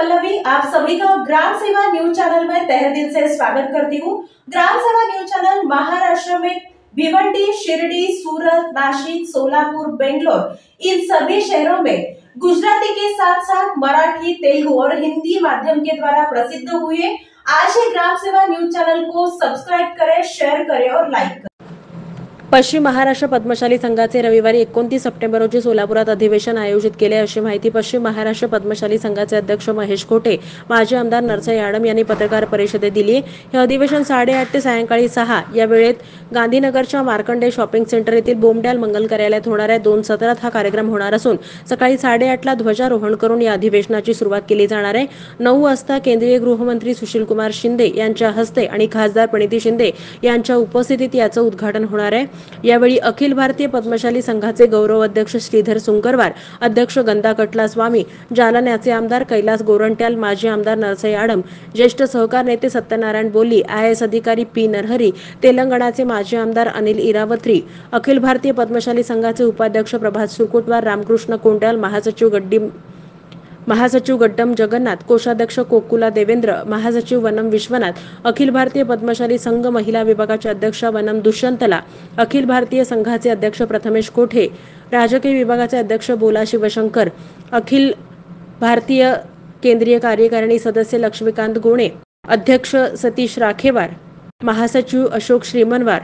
पल्लवी आप सभी का ग्राम सेवा न्यूज चैनल में तहे दिल से स्वागत करती हूँ। ग्राम सेवा न्यूज चैनल महाराष्ट्र में भिवंडी, शिरडी, सूरत, नासिक, सोलापुर, बेंगलोर इन सभी शहरों में गुजराती के साथ साथ मराठी, तेलुगु और हिंदी माध्यम के द्वारा प्रसिद्ध हुए। आज ही ग्राम सेवा न्यूज चैनल को सब्सक्राइब करें, शेयर करें और लाइक करें। पश्चिम महाराष्ट्र पद्मशाली संघाचे रविवारी 29 सप्टेंबर रोजी सोलापुरात अधिवेशन आयोजित केले अशी माहिती पश्चिम महाराष्ट्र पद्मशाली संघाचे अध्यक्ष महेश कोठे, माजी आमदार नरसई आडम यांनी पत्रकार परिषदेत दिली। हे अधिवेशन 8:30 ते सायंकाळी 6 या वेळेत गांधीनगरच्या मार्कंडे शॉपिंग सेंटर येथील बोमड्याल मंगल कार्यालयात होणार आहे। 2 सत्रात हा कार्यक्रम होणार असून सकाळी 8:30 ला ध्वजारोहण करून या अधिवेशनाची सुरुवात केली जाणार आहे। 9 वाजता केंद्रीय गृहमंत्री सुशीलकुमार शिंदे यांच्या हस्ते आणि खासदार प्रणिती शिंदे यांच्या उपस्थितीत याचं उद्घाटन होणार आहे। यावेळी अखिल भारतीय पद्मशाली संघाचे गौरव अध्यक्ष श्रीधर सुंकरवार, अध्यक्ष गंदा कटला स्वामी, जालन्याचे आमदार कैलास गोरंट्याल, माजी आमदार नरसई आडम, ज्येष्ठ सहकार नेते सत्यनारायण बोल्ली, IAS अधिकारी P नरहरी, तेलंगणाचे माजी आमदार अनिल इरावत्री, अखिल भारतीय पद्मशाली संघाचे उपाध्यक्ष प्रभात सुरकुटवार, रामकृष्ण कोंड्याल, महासचिव गड्डम जगन्नाथ, कोषाध्यक्ष कोकुला देवेंद्र, महासचिव वनम विश्वनाथ, अखिल भारतीय पद्मशाली संघ महिला विभागाचे अध्यक्ष वनम दुष्यंतला, अखिल भारतीय संघाचे अध्यक्ष प्रथमेश कोठे, राजकीय विभागाचे अध्यक्ष बोला शिवशंकर, अखिल भारतीय केंद्रीय कार्यकारिणी सदस्य लक्ष्मीकांत गोणे, अध्यक्ष सतीश राखेवार, महासचिव अशोक श्रीमनवार,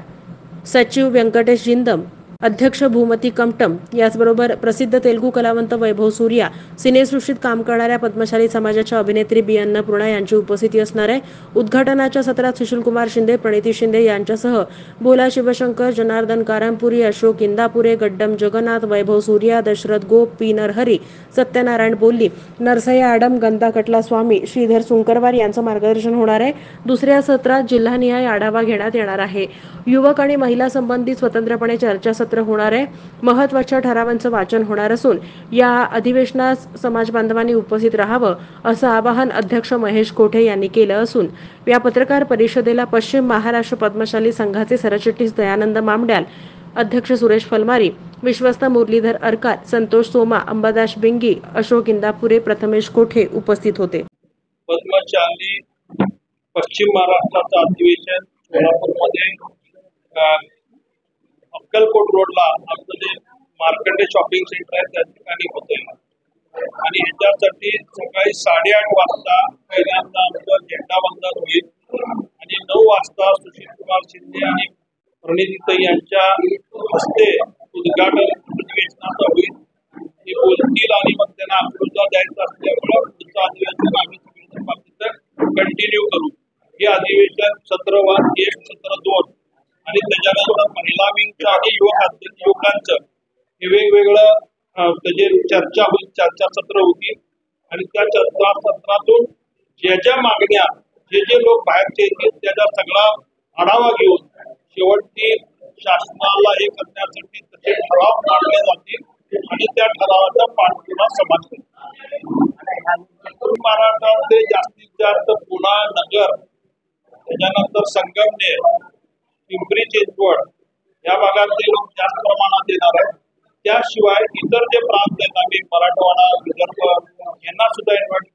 सचिव व्यंकटेश जिंदम, अध्यक्ष भूमती कमटम, याचबरोबर प्रसिद्ध तेलुगू कलावंत वैभव सूर्या, सिनेसृष्टीत काम करणाऱ्या पद्मशाली समाजाच्या अभिनेत्री बी अन्नपूर्णा यांची उपस्थिती असणार आहे। उद्घाटनाच्या सत्रात सुशीलकुमार शिंदे, प्रणिती शिंदे यांच्यासह बोला शिवशंकर, जनार्दन कारंपुरी, अशोक इंदापुरे, गड्डम जगन्नाथ, वैभव सूर्या, दशरथ गोप, P नरहरी, सत्यनारायण बोल्ली, नरसई आडम, गंदा कटला स्वामी, श्रीधर सुंकरवार यांचं मार्गदर्शन होणार आहे। दुसऱ्या सत्रात जिल्हानिहाय आढावा घेण्यात येणार आहे। युवक आणि महिला संबंधित स्वतंत्रपणे चर्चासत्र होणार आहे। महत्त्वाच्या ठरावांचं वाचन होणार असून या अधिवेशनास समाज बांधवांनी उपस्थित राहावं असं आवाहन अध्यक्ष महेश कोठे यांनी केलं असून या पत्रकार परिषदेला पश्चिम महाराष्ट्र पद्मशाली संघाचे सरचिटणीस दयानंद मामड्याल, अध्यक्ष सुरेश फलमारी, विश्वस्त मुरलीधर अरकार, संतोष सोमा, अंबादास बिंगी, अशोक इंदापुरे, प्रथमेश कोठे उपस्थित होते। पद्मशाली पश्चिम महाराष्ट्राचं अधिवेशन सोलापूरमध्ये अक्कलकोट रोडला आमचं जे मार्कंडे शॉपिंग सेंटर आहे त्या ठिकाणी होते आणि ह्याच्यासाठी सकाळी 8:30 वाजता पहिल्यांदा आमचं झेंडावंदन होईल आणि 9 वाजता सुशीलकुमार शिंदे आणि प्रणिती यांच्या हस्ते उद्घाटन अधिवेशनाचं होईल। ते बोलतील आणि मग त्यांना आशीर्वाद द्यायचा असल्यामुळे पुढचं अधिवेशन आम्ही सगळेजण कंटिन्यू करू। हे अधिवेशन सत्र 1, सत्र 2 आणि त्याच्यानंतर महिला विंगचं आणि युवकांचं हे वेगवेगळं त्याचे चर्चा होईल, चर्चासत्र होतील आणि त्या चर्चासत्रातून ज्या मागण्या जे लोक बाहेरचे येतील त्याचा सगळा आढावा घेऊन शेवटी शासनाला हे करण्यासाठी तसे ठराव मांडले जातील आणि त्या ठरावाचा पाठपुरावा समाज करेल। महाराष्ट्रामध्ये जास्तीत जास्त पुणे, नगर, त्याच्यानंतर संगमनेर, पिंपरी चिंचवड या भागातले लोक जास्त प्रमाणात येणार आहेत। त्याशिवाय इतर जे प्रांत आहेत, आम्ही मराठवाडा, विदर्भ यांना सुद्धा इन्व्हाइट